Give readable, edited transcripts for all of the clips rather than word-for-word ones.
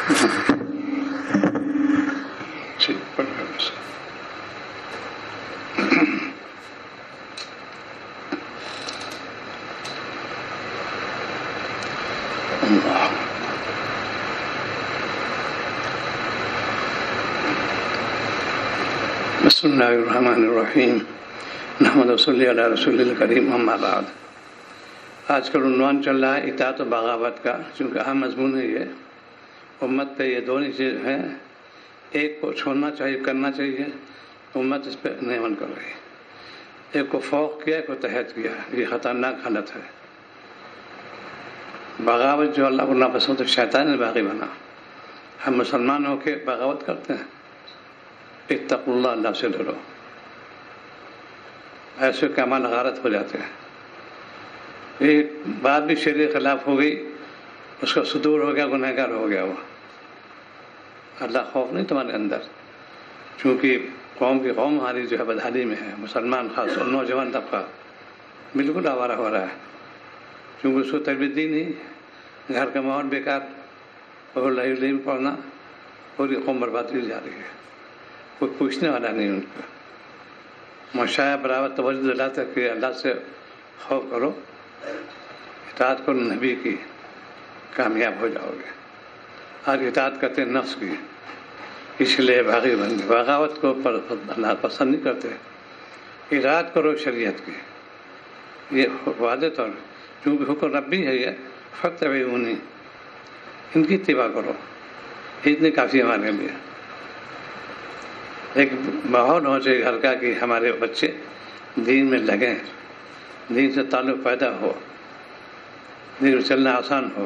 بسم اللہ الرحمن الرحیم نحمد صلی علی رسول الکریم اما بعد. آج کل عنوان چل رہا ہے اطاعت و بغاوت کا، چونکہ اہم مضمون ہے یہ. امت پہ یہ دونوں چیز ہیں، ایک کو چھوڑنا چاہیے، کرنا چاہیے، امت اس پہ نہیں عمل کر رہی. ایک کو فوق کیا، ایک کو تحت کیا، یہ خطرناک حالت ہے. بغاوت جو اللہ کو ناپسند تو شیطان نے باغی بنا. ہم مسلمان ہو کے بغاوت کرتے ہیں. اتقوا اللہ، اللہ سے ڈرو. ایسے کہ اعمال غارت ہو جاتے ہیں. ایک بات بھی شریعت خلاف ہو گئی، اس کا صدور ہو گیا، گنہگار ہو گیا. وہ اللہ خوف نہیں تمہارے اندر، چونکہ قوم ہماری جو ہے بدحالی میں ہے. مسلمان خاص اور نوجوان طبقہ بالکل آوارہ ہو رہا ہے، کیونکہ اس کو تربیت دی نہیں. گھر کا ماحول بیکار، اور نہیں پڑھنا، پوری قوم برباد کی جا رہی ہے. کوئی پوچھنے والا نہیں ان کو. مشاعر برابر توجہ دلاتا ہے کہ اللہ سے خوف کرو، اطاعت کرو نبی کی، کامیاب ہو جاؤ گے. آج اطاعت کرتے ہیں نفس کی، اس لیے باغی بن گئے. بغاوت کو اللہ پسند نہیں کرتے. اطاعت کرو شریعت کی، یہ واضح طور کیونکہ حکم ربی ہے. یہ فاتبعونی، ان کی اتباع کرو، اتنی کافی ہمارے لیے. ایک ماحول ہو چاہیے گھر کا کہ ہمارے بچے دین میں لگیں، دین سے تعلق پیدا ہو، دین میں چلنا آسان ہو.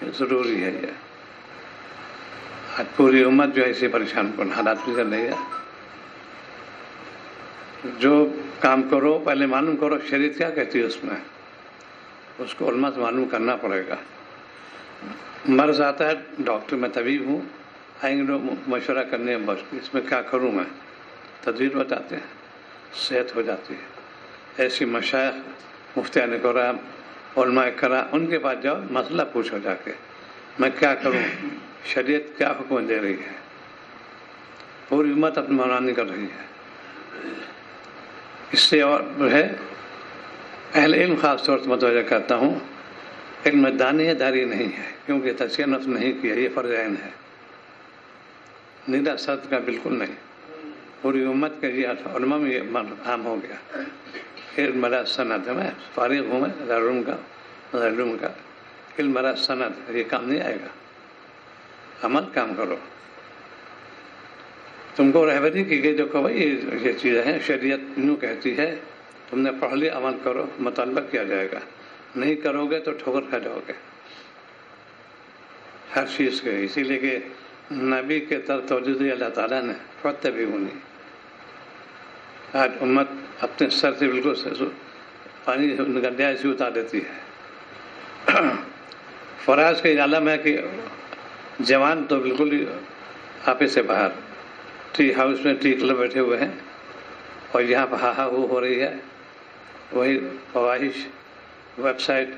یہ ضروری ہے. یہ آج پوری امت جو ہے اسی پریشان کن حالات میں چل رہی ہے. جو کام کرو پہلے معلوم کرو شریعت کیا کہتی ہے اس میں، اس کو علماء سے معلوم کرنا پڑے گا. مرض آتا ہے، ڈاکٹر میں طبیب ہوں، آئیں گے لوگ مشورہ کرنے بس اس میں کیا کروں میں، تدبیر بتاتے ہیں، صحت ہو جاتی ہے. ایسی مشائخ مفتیان کرام علماء کرام ان کے پاس جاؤ، مسئلہ پوچھو جا کے میں کیا کروں، شریعت کیا حکم دے رہی ہے. پوری امت اپنی منمانی کر رہی ہے. اس سے اور ہے اہل علم خاص طور سے متوجہ کرتا ہوں، علم دانی ہے، داری نہیں ہے، کیونکہ تزکیہ نفس نہیں کیا. یہ فرض عین ہے، نیلا سرد کا بالکل نہیں. پوری امت کے یہ علماء میں یہ عام ہو گیا. علم مرا سند ہے، میں فارغ ہوں، میں علم کا علم مرا سند، یہ کام نہیں آئے گا. عمل کام کرو. تم کو رہبری کی گئی جو کہ بھائی یہ چیزیں ہیں، شریعت یوں کہتی ہے، تم نے پڑھ لی، عمل کرو، مطالبہ کیا جائے گا. نہیں کرو گے تو ٹھوکر کھا جاؤ گے ہر چیز کے. اسی لیے کہ نبی کے طرف توجہ دی اللہ تعالیٰ نے، فاتبعونی. آج امت اپنے سر سے بالکل پانی گڈیا سے اتار دیتی ہے. فراز کا یہ عالم ہے کہ جوان تو بالکل ہی آپے سے باہر، ٹی ہاؤس میں ٹی کلب بیٹھے ہوئے ہیں، اور یہاں پہ ہاہا ہو رہی ہے. وہی فواہش، ویب سائٹ،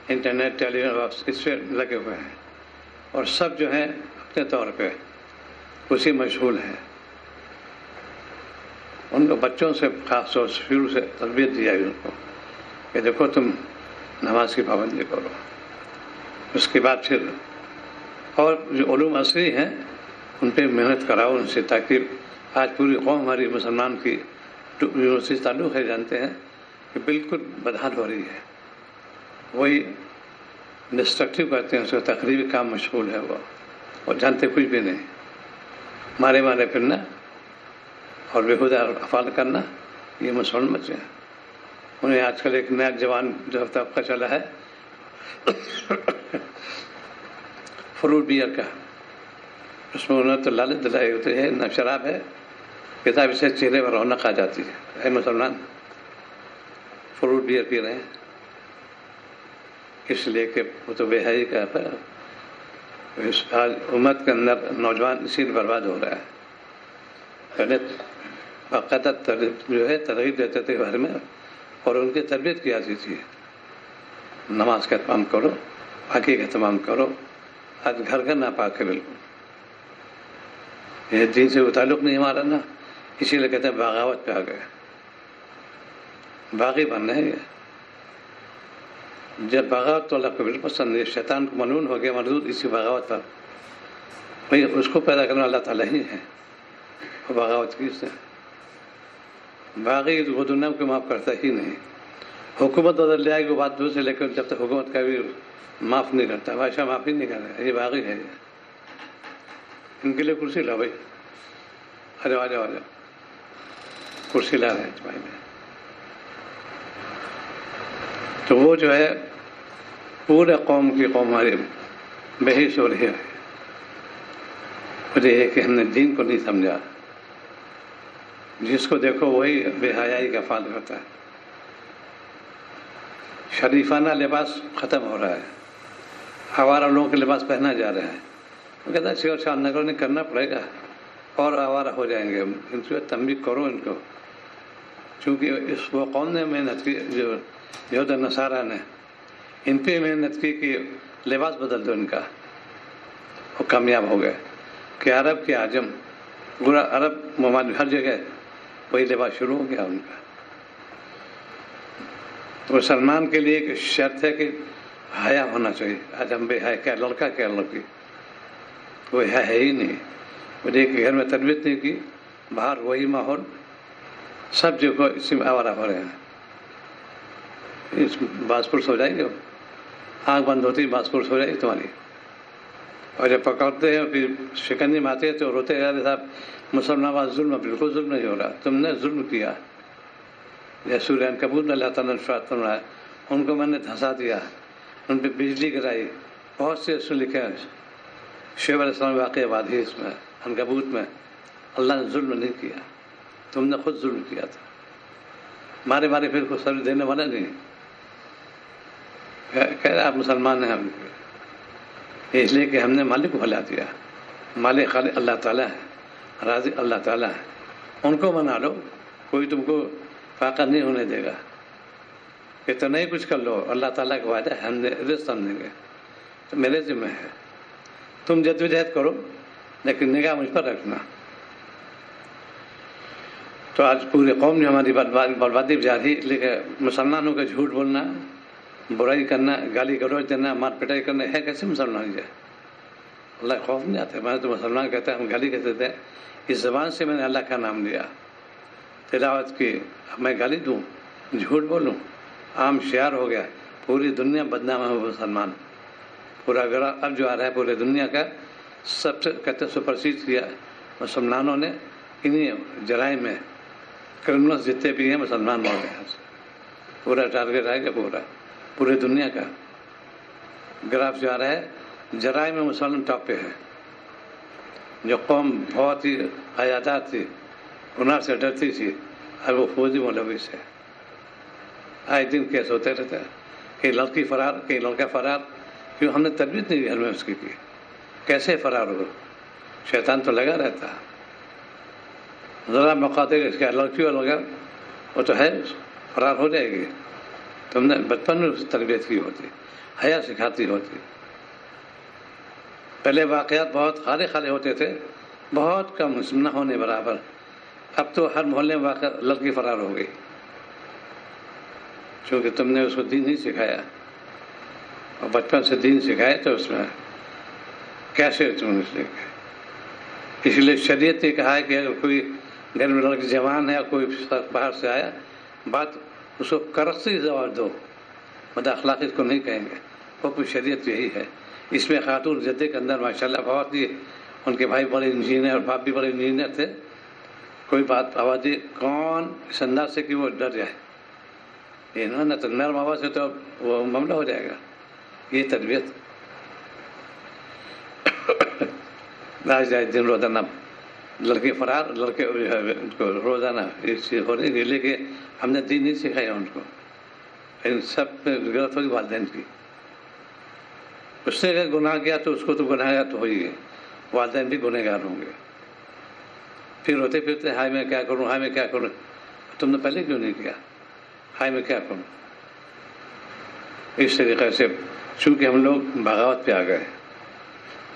انٹرنیٹ، ٹیلی ویژن، اس سے لگے ہوئے ہیں، اور سب جو ہیں اپنے طور پہ اسی مشغول ہیں. ان کو بچوں سے خاص طور سے شروع سے تربیت دی جائے ان کو کہ دیکھو تم نماز کی پابندی کرو. اس کے بعد پھر اور جو علوم عصری ہیں ان پہ محنت کراؤ ان سے، تاکہ آج پوری قوم ہماری مسلمان کی یونیورسٹی سے تعلق ہے، جانتے ہیں کہ بالکل بدحال ہو رہی ہے. وہی ڈسٹرکٹیو کرتے ہیں، اس کا تقریبی کام مشغول ہے وہ، اور جانتے کچھ بھی نہیں. مارے پھرنا اور بےہودہ افعال کرنا، یہ مسلمان بچے ہیں. انہیں آج کل ایک نیا جوان جو طبقہ چلا ہے فروٹ بیئر کا، اس میں انہوں نے تو لالچ دلائی ہوتی ہے، نہ شراب ہے، کتاب سے چہرے پر رونق آ جاتی ہے. اے مسلمان، فروٹ بیئر پی رہے ہیں اس لیے کہ وہ تو بے حیائی کا آج امت کے اندر نوجوان اسی لیے برباد ہو رہا ہے. پہلے باقاعدہ جو ہے ترغیب دیتے تھے گھر میں، اور ان کی تربیت کی جاتی تھی. نماز کا اہتمام کرو، باقی کا اہتمام کرو، آج گھر کا ناپاک ہے بالکل. یہ دین سے وہ تعلق نہیں ہمارا نا، اسی لیے کہتے ہیں بغاوت پہ آ گئے. باغی بننا ہے یہ. جب بغاوت تو اللہ کو بالکل پسند ہے. شیطان کو ملعون ہو گیا مردود اسی بغاوت پر. بھائی اس کو پیدا کرنا اللہ تعالیٰ ہی ہے. وہ بغاوت کی اس نے. باغی وہ دنیا کو معاف کرتا ہی نہیں. حکومت بدل جائے گی بات دوسرے، لیکن جب تک حکومت کا بھی معاف نہیں کرتا، بادشاہ معاف ہی نہیں کر رہا. یہ باغی ہے. ان کے لیے کرسی لا بھائی، آ جاؤ کرسی لا رہے ہیں بھائی میں. تو وہ جو ہے پورے قوم ہماری بحث ہو رہی ہے. وجہ یہ کہ ہم نے دین کو نہیں سمجھا. جس کو دیکھو وہی بے حیائی کا فعال ہوتا ہے. شریفانہ لباس ختم ہو رہا ہے. آوارہ لوگوں کے لباس پہنا جا رہا ہے. وہ کہتا ہے شیور شاہ نگر نے کرنا پڑے گا اور آوارہ ہو جائیں گے. ان سے تنبیہ کرو ان کو، چونکہ اس وہ قوم نے محنت کی، جو یہود نصارہ نے ان پہ محنت کی کہ لباس بدل دو ان کا. وہ کامیاب ہو گئے کہ عرب کے عجم پورا عرب ممالک ہر جگہ وہی لباس شروع ہو گیا ان کا. تو مسلمان کے لیے ایک شرط ہے کہ حیا ہونا چاہیے. آج ہم بے حیا، کیا لڑکا کیا لڑکی، وہ ہے ہی نہیں. مجھے کہ گھر میں تربیت نہیں کی، باہر وہی ماحول، سب جگہ اسی میں آوارہ ہو رہے ہیں. اس باس پرس ہو جائے گی، آنکھ بند ہوتی باس پرس ہو جائے گی تمہاری. اور جب پکڑتے ہیں پھر شکنجے میں آتے ہیں تو روتے ہیں صاحب مسلمان آباد ظلم. بالکل ظلم نہیں ہو رہا، تم نے ظلم کیا. جیسے سورہ عنکبوت میں اللہ تعالیٰ نے ارشاد فرمایا ان کو میں نے دھنسا دیا، ان پہ بجلی گرائی. بہت سے اس میں لکھے ہیں. شعیب علیہ السلام واقعہ بعد ہی اس میں عنکبوت میں اللہ نے ظلم نہیں کیا، تم نے خود ظلم کیا تھا. مارے پھر کو سر دینے والا نہیں. کہہ رہے آپ مسلمان ہیں ہم، اس لیے کہ ہم نے مالک کو بھلا دیا. مالک خالق اللہ تعالیٰ ہے، رازق اللہ تعالیٰ ہے. ان کو منا لو، کوئی تم کو فاقہ نہیں ہونے دے گا. کہ تو نہیں کچھ کر لو، اللہ تعالیٰ کا وعدہ ہے ہم نے رزق دیں گے. تو میرے ذمہ ہے، تم جدوجہد کرو لیکن نگاہ مجھ پر رکھنا. تو آج پورے قوم نے ہماری بربادی جاری. لیکن مسلمانوں کا جھوٹ بولنا، برائی کرنا، گالی گلوچ دینا، مار پٹائی کرنا ہے کیسے مسلمان ہے؟ اللہ خوف نہیں آتا. میں تو مسلمان کہتا ہے ہم گالی کہتے تھے. اس زبان سے میں نے اللہ کا نام لیا، تلاوت کی. میں گالی دوں، جھوٹ بولوں، عام شعار ہو گیا. پوری دنیا بدنام ہے مسلمان. پورا گرا اب جو آ رہا ہے پورے دنیا کا سب سے کہتے سپرسیڈ کیا مسلمانوں نے. انہیں جرائم میں کرمنلس جتنے بھی ہیں مسلمان ہو گئے ہیں. پورا ٹارگیٹ آئے گا پورے دنیا کا. گراف جو آ رہا ہے جرائم میں مسلمان ٹاپ پہ ہے. جو قوم بہت ہی حیادات تھی، گناہ سے ڈرتی تھی، اب وہ فوجی ملوث ہے. آئے دن کیس ہوتے رہتے ہیں. کہیں لڑکی فرار، کہیں لڑکا فرار. کیوں؟ ہم نے تربیت نہیں گھر میں اس کی. کیسے فرار ہو؟ شیطان تو لگا رہتا. ذرا موقع دے گا اس کا لڑکی اور لگا وہ تو ہے فرار ہو جائے گی. تم نے بچپن میں اس تربیت کی ہوتی، حیا سکھاتی ہوتی. پہلے واقعات بہت خالے ہوتے تھے، بہت کم نہ ہونے برابر. اب تو ہر محلے میں واقع لڑکی فرار ہو گئی، چونکہ تم نے اس کو دین نہیں سکھایا. اور بچپن سے دین سکھائے تو اس میں کیسے تم نے سکھایا. اس لیے شریعت نے کہا ہے کہ اگر کوئی گھر میں لڑکی جوان ہے اور کوئی باہر سے آیا، بات اس کو کرختی جواب دو، اخلاقی کو نہیں کہیں گے. حکم شریعت یہی ہے. اس میں خاتون جدے کے اندر ماشاءاللہ بہت ہی، ان کے بھائی بڑے انجینئر اور باپ بھی بڑے انجینئر تھے. کوئی بات آواز دی کون اس انداز سے کہ وہ ڈر جائے. انہوں نے تو نرم آواز سے تو وہ معاملہ ہو جائے گا. یہ تربیت آج جائے دن روزانہ لڑکے فرار، لڑکے روزانہ یہ چیز ہو رہی ہے. لیکن ہم نے دین نہیں سکھایا ان کو. ان سب میں غلط ہوگی والدین کی. اس نے اگر گناہ کیا تو اس کو تو گناہ گار تو ہوئی گئے، والدین بھی گنہ گار ہوں گے. پھر روتے پھرتے ہائے میں کیا کروں، ہائے میں کیا کروں. تم نے پہلے کیوں نہیں کیا؟ ہائے میں کیا کروں. اس طریقے سے چونکہ ہم لوگ بغاوت پہ آ گئے،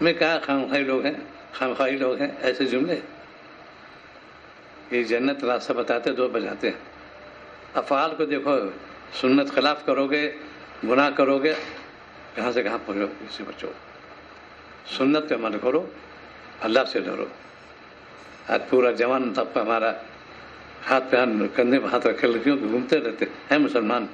میں کہا خامخواہی لوگ ہیں ایسے جملے. یہ جنت راستہ بتاتے دو بجاتے ہیں. افعال کو دیکھو، سنت خلاف کرو گے، گناہ کرو گے، کہاں سے کہاں پہنچو، اس سے بچو. سنت پہ عمل کرو، اللہ سے ڈرو. آج پورا جوان طبقہ ہمارا ہاتھ پہ کندھے پہ ہاتھ رکھے لڑکیوں کے گھومتے رہتے ہیں مسلمان.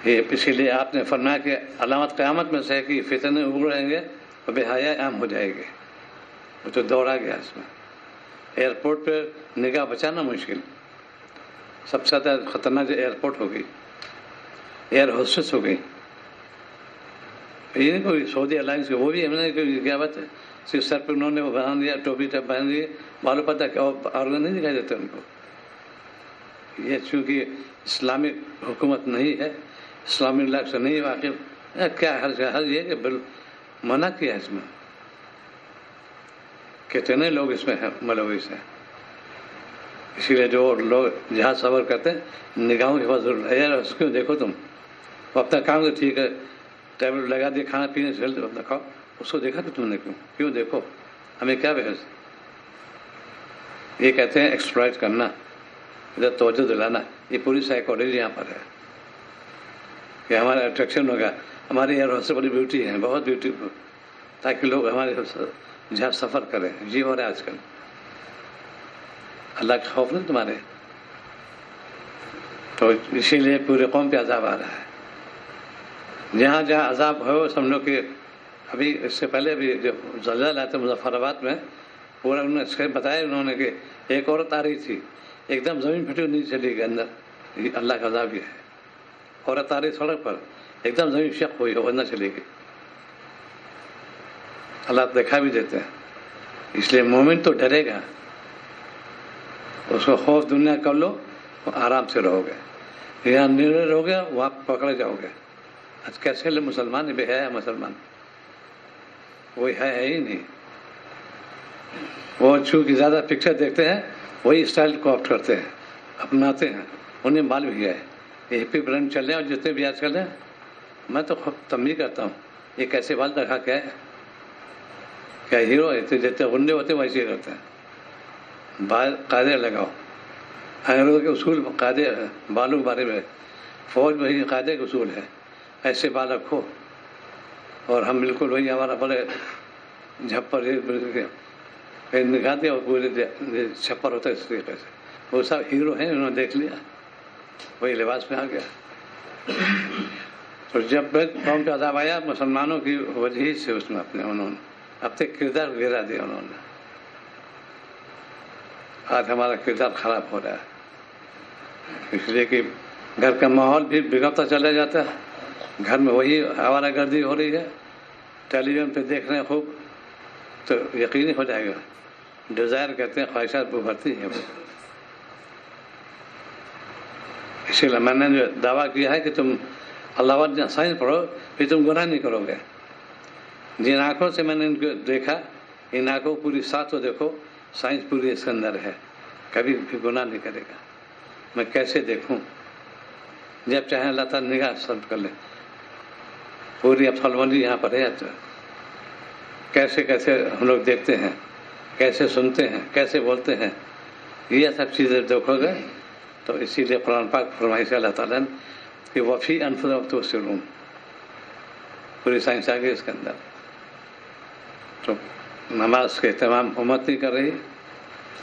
یہ اسی لیے آپ نے فرمایا کہ علامت قیامت میں سے ہے کہ فتنے ابھریں گے اور بے حیائی عام ہو جائے گی. وہ تو دوڑا گیا اس میں. ایئرپورٹ پہ نگاہ بچانا مشکل. سب سے زیادہ خطرناک جو ایئرپورٹ ہو گئی، ایئر ہوسٹس ہو گئی. یہ نہیں کوئی سعودی الائنس کے، وہ بھی ہم نے کیا بات ہے، صرف سر پہ انہوں نے وہ باندھ دیا، ٹوپی پہن دی، معلوم پتہ کہ آرگن نہیں دکھائی دیتے ان کو. یہ چونکہ اسلامک حکومت نہیں ہے، اسلامی لاء سے نہیں واقف، کیا ہر یہ کہ منع کیا اس میں. کتنے لوگ اس میں ہیں ملوث ہیں. اسی لیے جو لوگ جہاں سفر کرتے ہیں نگاہوں کے پاس ضرور ہے. یار اس کو دیکھو، تم وہ اپنا کام تو ٹھیک ہے، ٹیبل لگا دیا، کھانا پینے سے اپنا کھاؤ، اس کو دیکھا کہ تم نے کیوں دیکھو، ہمیں کیا بحث. یہ کہتے ہیں ایکسپلائٹ کرنا، ادھر توجہ دلانا. یہ پوری سائیکالوجی یہاں پر ہے کہ ہمارا اٹریکشن ہوگا. ہماری ایئر ہوسٹس بڑی بیوٹی ہے، بہت بیوٹیفل، تاکہ لوگ ہمارے جہاں سفر کریں. جی ہو رہا ہے آج کل. اللہ کا خوف نہیں تمہارے، تو اسی لیے پورے قوم پہ عذاب آ رہا ہے. جہاں جہاں عذاب ہو سمجھو کہ ابھی اس سے پہلے بھی جو زلزلہ آیا تھا مظفر آباد میں، پورا انہوں نے بتایا انہوں نے کہ ایک عورت آ رہی تھی، ایک دم زمین پھٹی نہیں چلی گئی اندر. اللہ کا عذاب یہ ہے. عورت آ رہی سڑک پر، ایک دم زمین شق ہوئی، وہ اندر چلی گئی. اللہ دکھا بھی دیتے ہیں. اس لیے مومن تو ڈرے گا، اس کو خوف دنیا کر لو، آرام سے رہو گے. یہاں نرے رہو گے وہاں پکڑے جاؤ گے. آج کیسے لے مسلمان بے حیا مسلمان، وہی ہے ہی نہیں. وہ چونکہ زیادہ پکچر دیکھتے ہیں وہی اسٹائل کو آپٹ کرتے ہیں، اپناتے ہیں. انہیں مال بھی ہے. یہ ہپی برانڈ چل رہے ہیں اور جتنے بھی آج کل ہیں، میں تو خود تنبیہ کرتا ہوں یہ کیسے بال رکھا کیا ہے. کیا ہیرو ہے؟ جتنے غنڈے ہوتے ہیں ویسے ہی کرتے ہیں. بال قاعدے لگاؤ، انگریزوں کے اصول قاعدے بالوں کے بارے میں، فوج میں ہی قاعدے کے اصول ہے. ایسے بال رکھو. اور ہم بالکل وہی ہمارا بڑے جھپر نکالتے اور پورے چھپر ہوتا ہے اس طریقے سے. وہ سب ہیرو ہیں، انہوں نے دیکھ لیا، وہی لباس میں آ گیا. تو جب قوم کا عذاب آیا مسلمانوں کی وجہ سے اس میں انہوں نے اپنے کردار گرا دیا. انہوں نے آج ہمارا کردار خراب ہو رہا ہے، اس لیے کہ گھر کا ماحول بھی بگڑتا چلا جاتا ہے. گھر میں وہی آوارہ گردی ہو رہی ہے، ٹیلی ویژن پہ دیکھ رہے ہیں خوب، تو یقینی ہو جائے گا. ڈیزائر کہتے ہیں، خواہشات ابھرتی ہیں. اسی لیے میں نے جو دعویٰ کیا ہے کہ تم اللہ سائنس پڑھو، پھر تم گناہ نہیں کرو گے. جن آنکھوں سے میں نے ان کو دیکھا، ان آنکھوں پوری ساتھ کو دیکھو، سائنس پوری اس کے اندر ہے، کبھی بھی گناہ نہیں کرے گا. میں کیسے دیکھوں؟ جب چاہیں اللہ تعالیٰ نگاہ سلب کر لیں. پوری افسلوندی یہاں پر ہے. کیسے کیسے ہم لوگ دیکھتے ہیں، کیسے سنتے ہیں، کیسے بولتے ہیں، یہ سب چیزیں دیکھو گے. تو اسی لیے قرآن پاک فرمائی سے اللہ تعالیٰ نے کہ وفی انفسکم تبصرون، پوری سائنس آ گئی اس کے اندر. تو نماز کے اہتمام امت نہیں کر رہی،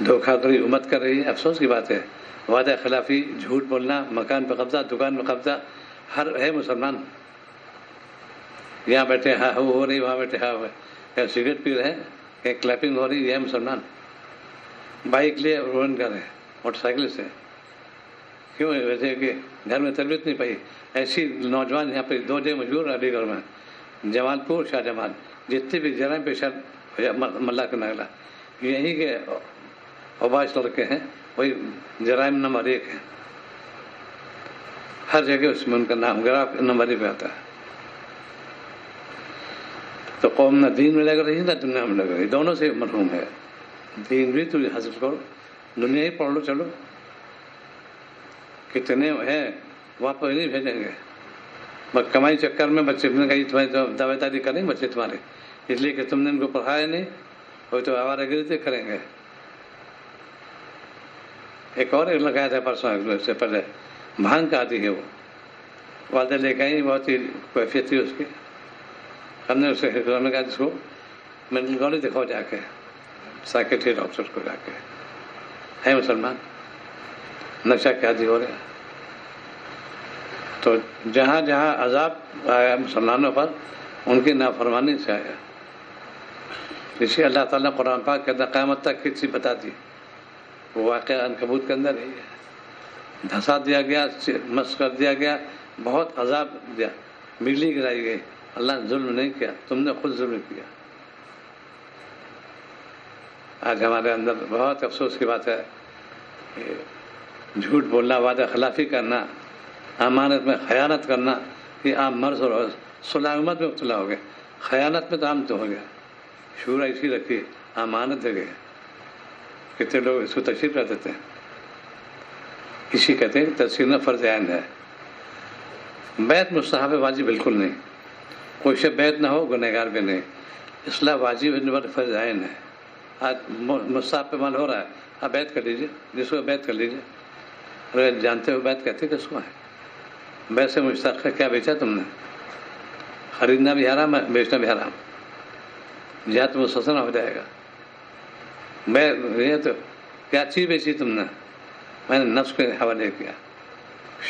دھوکہ دھڑی امت کر رہی ہے. افسوس کی بات ہے. وعدہ خلافی، جھوٹ بولنا، مکان پہ قبضہ، دکان پہ قبضہ، ہر ہے مسلمان. یہاں بیٹھے ہاں ہو رہی، وہاں بیٹھے ہاں ہو، کہیں سگریٹ پی رہے ہیں، کہیں کلیپنگ ہو رہی، یہ ہے مسلمان. بائک لیے رون کر رہے ہیں موٹر سائیکل سے. کیوں؟ ویسے کہ گھر میں تربیت نہیں پائی. ایسی نوجوان یہاں پہ دو جگہ مشہور علی گڑھ میں، جمال پور، شاہ جمال، جتنے بھی جرائم پیشہ ملا کا نگلا، یہیں کے اوباش لڑکے ہیں، وہی جرائم نمبر 1 ہے. ہر جگہ اس میں ان کا نام گراف نمبر 1 پہ آتا ہے. تو قوم نہ دین میں لگ رہی ہے نہ دنیا میں لگ رہی ہے، دونوں سے محروم ہے. دین بھی تو حاصل کرو، دنیا ہی پڑھ لو. چلو کتنے ہیں وہاں پر نہیں بھیجیں گے. بس کمائی چکر میں بچے نے کہی تمہاری دعوے داری کریں بچے تمہارے، اس لیے کہ تم نے ان کو پڑھایا نہیں، وہ تو آوارہ گری کریں گے۔ ایک اور لگایا تھا پرسوں سے پہلے، بھانگ کا عادی ہے وہ، والدہ لے کے آئی، بہت ہی کیفیت تھی اس کی، ہم نے اسے کہا جس کو میڈیکل کالج دکھاؤ جا کے، سائیکٹری ڈاکٹر کو جا کے، ہے مسلمان، نشہ کے عادی ہو رہے ہیں۔ تو جہاں جہاں عذاب آیا مسلمانوں پر ان کی نافرمانی سے آیا، اسی اللہ تعالیٰ نے قرآن پاک کے اندر قیامت تک کی چیز بتا دی، وہ واقعہ عنکبوت کے اندر ہی ہے، دھسا دیا گیا، مس کر دیا گیا، بہت عذاب دیا، بجلی گرائی گئی، اللہ نے ظلم نہیں کیا، تم نے خود ظلم کیا۔ آج ہمارے اندر بہت افسوس کی بات ہے، جھوٹ بولنا، وعدہ خلافی کرنا، امانت میں خیانت کرنا، یہ عام مرض اور سلامت میں مبتلا ہو گئے، خیانت میں تو عام تو ہو گیا، شعور ایسی رکھی، امانت دے گئے، کتنے لوگ اس کو تشہیر کر دیتے ہیں، اسی کہتے ہیں تشہیر نہ فرض عین ہے۔ بیعت مستحب واجب بالکل نہیں، کوئی شے بیعت نہ ہو گنہگار بھی نہیں، اصلاح واجب فرض عین ہے۔ آج مستحب پہ عمل ہو رہا ہے، آپ بیعت کر لیجیے، جس کو بیعت کر لیجیے، اگر جانتے ہو بیعت کہتے کس کو ہے، بیعت سے مشتق ہے، کیا بیچا تم نے؟ خریدنا بھی حرام ہے، بیچنا بھی حرام، جہاد مستثنی ہو جائے گا۔ یہ تو کیا چیز بیچی تم نے؟ میں نے نفس کے حوالے کیا،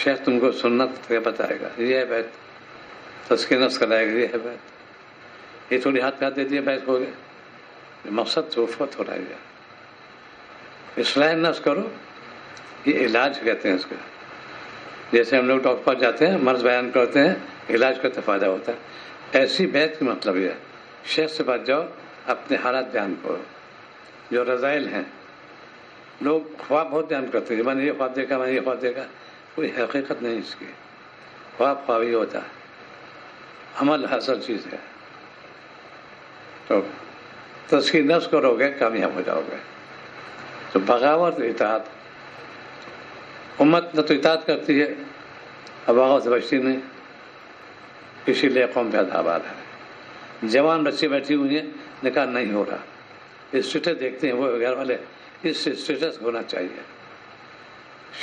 شیخ تم کو سنت کا بتائے گا، یہ ہے بیعت، تزکیہ نفس کرائے گا، یہ ہے بیعت۔ یہ تھوڑی ہاتھ دے دیا بیعت ہو گیا، مقصد توفت ہو رہا ہے۔ اصلاح نفس کرو، یہ علاج کہتے ہیں اس کا، جیسے ہم لوگ ڈاکٹر پاس جاتے ہیں، مرض بیان کرتے ہیں، علاج کا فائدہ ہوتا ہے، ایسی بیعت کا مطلب یہ ہے، شیخ سے بات جاؤ، اپنے حالات بیان کرو، جو رذائل ہیں۔ لوگ خواب بہت بیان کرتے ہیں، میں نے یہ خواب دیکھا، میں نے یہ خواب دیکھا، کوئی حقیقت نہیں اس کی، خواب ہی ہوتا ہے، عمل اصل چیز ہے۔ تو تزکیہ نفس کرو گے کامیاب ہو جاؤ گے۔ تو بغاوت اطاعت، امت نہ تو اطاعت کرتی ہے، بغاوت سے بچتی نہیں، اسی لیے قوم پہ عذاب آ رہا ہے۔ جوان بچے بیٹھی ہوئی ہیں، نکاح نہیں ہو رہا، اسٹیٹس دیکھتے ہیں وہ گھر والے، اس سے اسٹیٹس ہونا چاہیے۔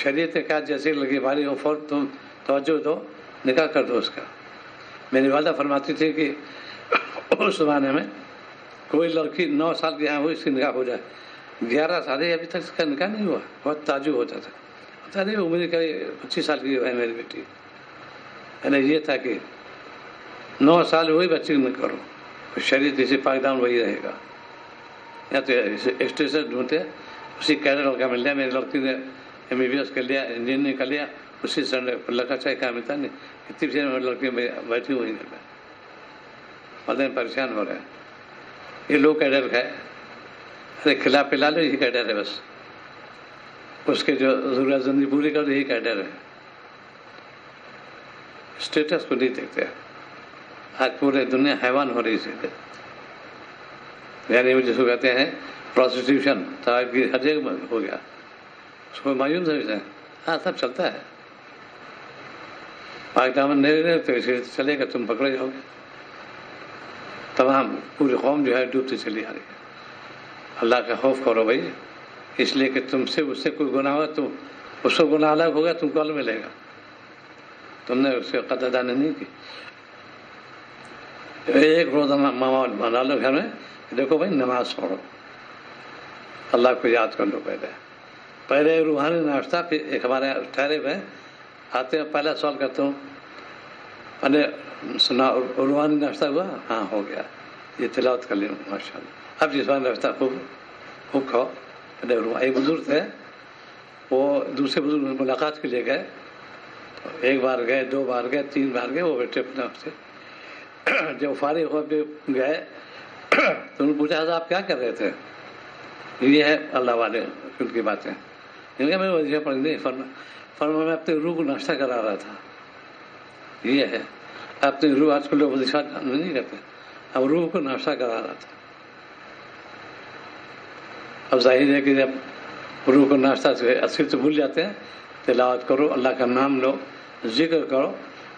شریعت کا جیسے لگی بھاری ہو فوراً تم توجہ دو، نکاح کر دو اس کا۔ میری والدہ فرماتی تھی کہ اس زمانے میں کوئی لڑکی 9 سال کی یہاں ہوئی، اس کی نکاح ہو جائے، 11 سال ابھی تک اس کا نکاح نہیں ہوا، بہت تعجب ہوتا تھا، پتا نہیں عمر کا 25 سال کی ہے میری بیٹی، یعنی یہ تھا کہ 9 سال ہوئی بچے میں کرو، شریعت اسی پاکدام وہی رہے گا۔ یا تو اسٹیشن ڈھونڈتے اسی کیڈر لڑکا مل جائے، میری لڑکی نے MBBS کر لیا، انجینئرنگ کر لیا، اسی سے لڑکا چاہے کام ملتا نہیں، اتنی بچے لڑکی بیٹھی ہوئی گھر میں، والدین پریشان ہو رہے ہیں۔ یہ لوگ کیڈر ہے، ارے کھلا پلا لو، یہی کیڈر ہے، بس اس کے جو ضرورت زندگی پوری کر دو، یہی کیڈر ہے، اسٹیٹس کو نہیں دیکھتے۔ آج پورے دنیا حیوان ہو رہی ہے، یعنی وہ جس کو کہتے ہیں پروسٹیٹیوشن، کی ہر جگہ ہو گیا، اس کو معیوب سمجھتے ہیں۔ ہاں سب چلتا ہے، پاک دامن نہیں رہے تو اسے چلے گا، تم پکڑے جاؤ گے۔ تمام پوری قوم جو ہے ڈوبتی چلی آ رہی ہے۔ اللہ کا خوف کرو بھائی، اس لیے کہ تم سے اس سے کوئی گناہ ہوا تو اس کو گناہ الگ ہوگا، تم کو الگ ملے گا، تم نے اس سے قدر دانی نہیں کی۔ ایک روزہ ماحول بنا لو گھر میں، دیکھو بھائی نماز پڑھو، اللہ کو یاد کر لو، پہلے روحانی ناشتہ، پھر ایک ہمارے ٹھہرے ہوئے آتے ہیں، پہلا سوال کرتا ہوں، میں نے سنا روحانی ناشتہ ہوا؟ ہاں ہو گیا، یہ تلاوت کر لیں ماشاء اللہ، اب جسمانی ناشتہ خوب کھاؤ۔ ایک بزرگ تھے، وہ دوسرے بزرگ ملاقات کے لیے گئے، ایک بار گئے، 2 بار گئے، 3 بار گئے، وہ بیٹھے اپنے آپ سے، جب فارغ ہو کے گئے تو انہوں نے پوچھا آپ کیا کر رہے تھے؟ یہ ہے اللہ والے ان کی باتیں، میں وظیفہ پڑھ نہیں، فرما میں اپنے روح کو ناشتہ کرا رہا تھا، یہ ہے اپنی روح، آج کل لوگ وظیفہ نہیں کرتے، اب روح کو ناشتہ کرا رہا تھا۔ اب ظاہر ہے کہ جب روح کو ناشتہ اصل سے بھول جاتے ہیں، تلاوت کرو، اللہ کا نام لو، ذکر کرو،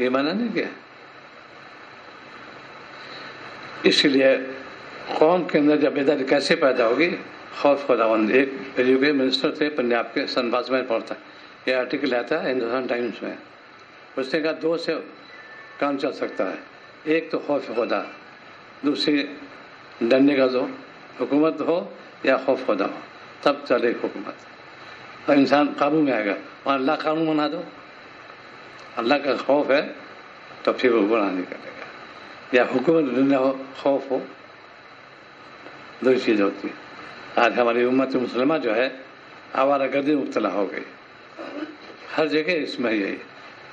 یہ مانا نہیں کیا. اس لیے قوم کے اندر جب بیداری کیسے پیدا ہوگی؟ خوف خداوند. ایک ایجوکیشن منسٹر تھے پنجاب کے، سن 52 میں پڑھتا، یہ آرٹیکل آتا ہے ہندوستان ٹائمز میں. اس نے کہا 2 سے کام چل سکتا ہے، ایک تو خوف خدا، دوسری ڈرنے کا زور. حکومت ہو یا خوف خدا ہو تب چلے حکومت، اور انسان قابو میں آئے گا. اور اللہ قانون بنا دو، اللہ کا خوف ہے تو پھر وہ گناہ نہیں کرے گا. یا حکومت نہ ہو، خوف ہو، دو چیز ہوتی ہے. آج ہماری امت مسلمہ جو ہے آوارہ گردی مبتلا ہو گئی ہر جگہ. اس میں یہی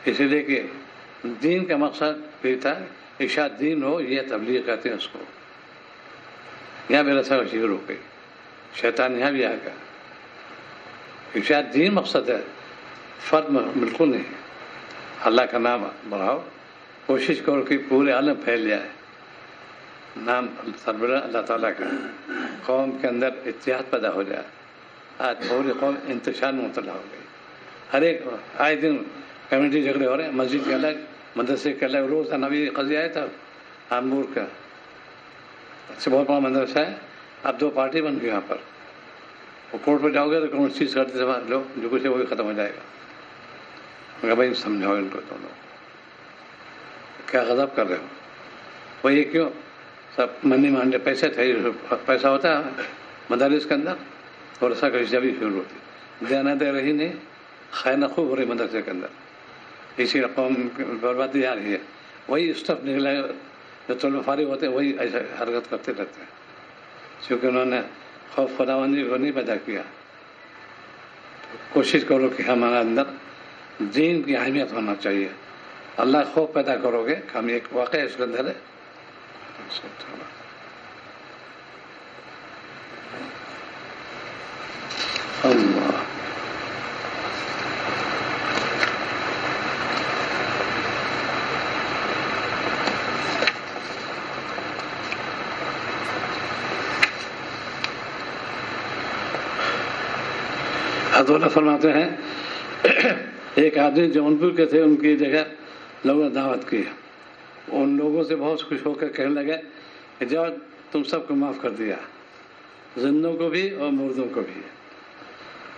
اسی لیے کہ دین کا مقصد بھی تھا ارشاد دین ہو، یہ تبلیغ کہتے ہیں اس کو. یہاں میرا سب شکر ہو گئی، شیطان یہاں بھی آ گیا. ارشاد دین مقصد ہے، فرد بالکل نہیں. اللہ کا نام بڑھاؤ، کوشش کرو کہ پورے عالم پھیل جائے نام سربراہ اللہ تعالیٰ کا، قوم کے اندر اتحاد پیدا ہو جائے. آج پوری قوم انتشار میں مبتلا ہو گئی. ہر ایک آئے دن کمیونٹی جھگڑے ہو رہے ہیں، مسجد کے الگ، مدرسے کے الگ. روز نبی قضیہ آیا تھا آمور کا، اچھا بہت بڑا مدرسہ ہے، اب 2 پارٹی بن گئی. یہاں پر وہ کورٹ پر جاؤ گے تو کون چیز کرتے لو جو کچھ ہے وہی ختم ہو جائے گا. مگر بھائی سمجھاؤ ان کو، دونوں کیا غضب کر رہے ہو؟ وہ یہ کیوں سب منی مانڈے پیسے تھے، پیسہ ہوتا ہے مدارس کے اندر، اور ایسا کبھی جبھی شروع ہوتی دینا دے رہی نہیں، خیر نہ خوب ہو رہی مدرسے کے اندر. اسی رقم بربادی آ رہی ہے. وہی اسٹف نکلا جو طلبہ فارغ ہوتے ہیں وہی ایسے حرکت کرتے رہتے ہیں، کیونکہ انہوں نے خوف خداوندی کو نہیں پیدا کیا. کوشش کرو کہ ہمارے اندر دین کی اہمیت ہونا چاہیے. اللہ خوف پیدا کرو گے. ہم ایک واقعہ اس کے اندر ہے. اللہ حضرت فرماتے ہیں ایک آدمی جو جونپور کے تھے، ان کی جگہ لوگوں نے دعوت کی. ان لوگوں سے بہت خوش ہو کر کہنے لگے کہ جاؤ تم سب کو معاف کر دیا، زندوں کو بھی اور مردوں کو بھی.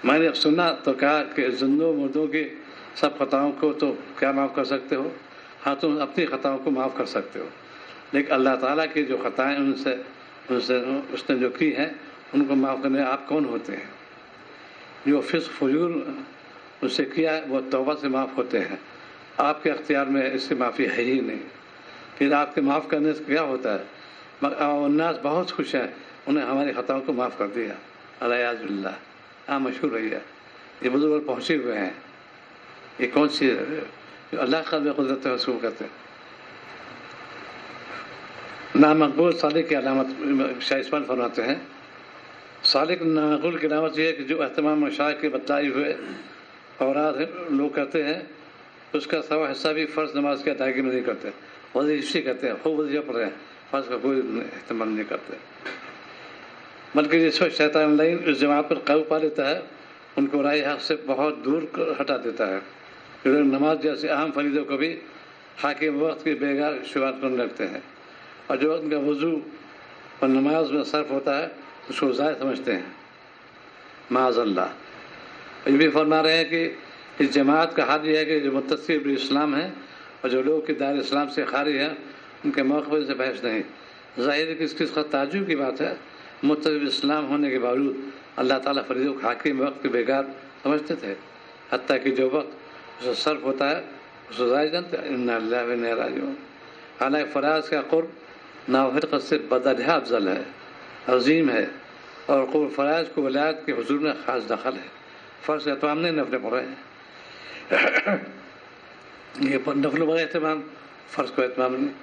میں نے سنا تو کہا کہ زندوں مردوں کی سب خطاؤں کو تو کیا معاف کر سکتے ہو؟ ہاں تم اپنی خطاؤں کو معاف کر سکتے ہو، لیکن اللہ تعالیٰ کی جو خطائیں اس نے جو کی ہیں ان کو معاف کرنے آپ کون ہوتے ہیں؟ جو فسق فجور اس سے کیا ہے وہ توبہ سے معاف ہوتے ہیں. آپ کے اختیار میں اس سے معافی ہے ہی نہیں. پھر آپ کے معاف کرنے سے کیا ہوتا ہے؟ الناس بہت خوش ہیں، انہیں ہماری خطاؤں کو معاف کر دیا. الیاذ باللہ. ہاں مشہور رہی ہے، یہ بزرگ پہنچے ہوئے ہیں. یہ کون سی جو اللہ کا قدرت حصول کرتے ہیں؟ نامقبول سالک کی علامت شاہ اسماعیل فرماتے ہیں، سالک نامقبول کی علامت یہ ہے کہ جو اہتمام مشاغ کے بتلائے ہوئے اوراد لوگ کرتے ہیں اس کا سوا حصہ بھی فرض نماز کی ادائیگی میں نہیں کرتے. وظیفے کرتے ہیں، خوب وظیفہ پڑھ رہے ہیں، فرض کا کوئی اہتمام نہیں کرتے. بلکہ جس وقت شیطان لعین اس جماعت پر قابو پا لیتا ہے ان کو رائے حق سے بہت دور ہٹا دیتا ہے. جو لوگ نماز جیسے اہم فریضوں کو بھی حاکم وقت کے بےگار شمار کرنے لگتے ہیں، اور جو وقت کا وضو اور نماز میں صرف ہوتا ہے اس کو ضائع سمجھتے ہیں. معاذ اللہ. یہ بھی فرما رہے ہیں کہ اس جماعت کا حال یہ ہے کہ جو متصل بالاسلام ہیں اور جو لوگ کہ دار اسلام سے خارج ہیں ان کے موقع سے بحث نہیں. ظاہر ہے کہ اس کا تعجب کی بات ہے، متصل اسلام ہونے کے باوجود اللہ تعالیٰ فریضوں کو حاکم وقت کے بےگار سمجھتے تھے، حتیٰ کہ جو وقت اس سے صرف ہوتا ہے اس کو ضائع جانتے ہیں. انا للہ و انا الیہ راجعون. حالانکہ فراز کا قرب نافرقت سے بدلہ افضل ہے، عظیم ہے، اور قرب فرائض کو ولایت کے حضور میں خاص دخل ہے. فرض کا اہتمام نہیں، نفل پڑھ رہے ہیں. یہ نفل بغیر اہتمام، فرض کو اہتمام نہیں.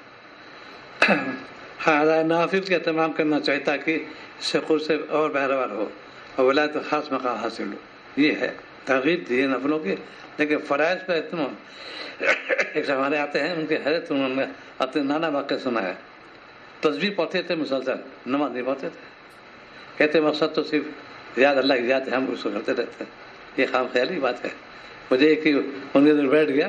ہاں نافل کا اہتمام کرنا چاہیے تاکہ اس سے قرب سے اور بہروار ہو اور ولایت کا خاص مقام حاصل ہو. یہ ہے ترغیب دی ہے نفلوں کی. لیکن فرائض پر اہتمام، ایک ہمارے آتے ہیں ان کے حیرت انہوں نے اپنے نانا واقع سنا ہے. تسبیح پڑھتے تھے مسلسل، نماز نہیں پڑھتے تھے. کہتے مقصد تو صرف یاد اللہ کی یاد ہے، ہم اس کو کرتے رہتے ہیں. یہ خام خیالی بات ہے. مجھے ایک ان کے دل بیٹھ گیا،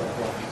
Gracias.